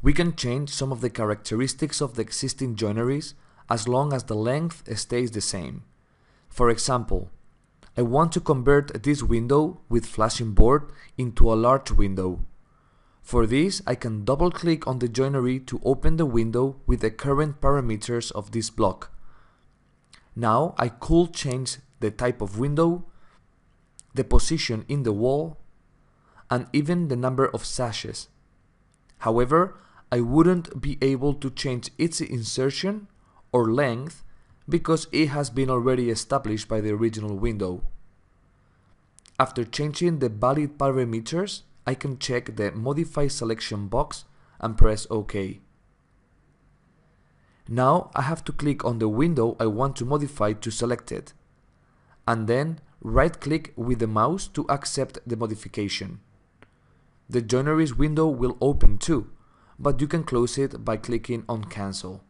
We can change some of the characteristics of the existing joineries as long as the length stays the same. For example, I want to convert this window with flashing board into a large window. For this, I can double-click on the joinery to open the window with the current parameters of this block. Now I could change the type of window, the position in the wall, and even the number of sashes. However, I wouldn't be able to change its insertion or length because it has been already established by the original window. After changing the valid parameters, I can check the Modify Selection box and press OK. Now I have to click on the window I want to modify to select it, and then right-click with the mouse to accept the modification. The Joineries window will open too, but you can close it by clicking on Cancel.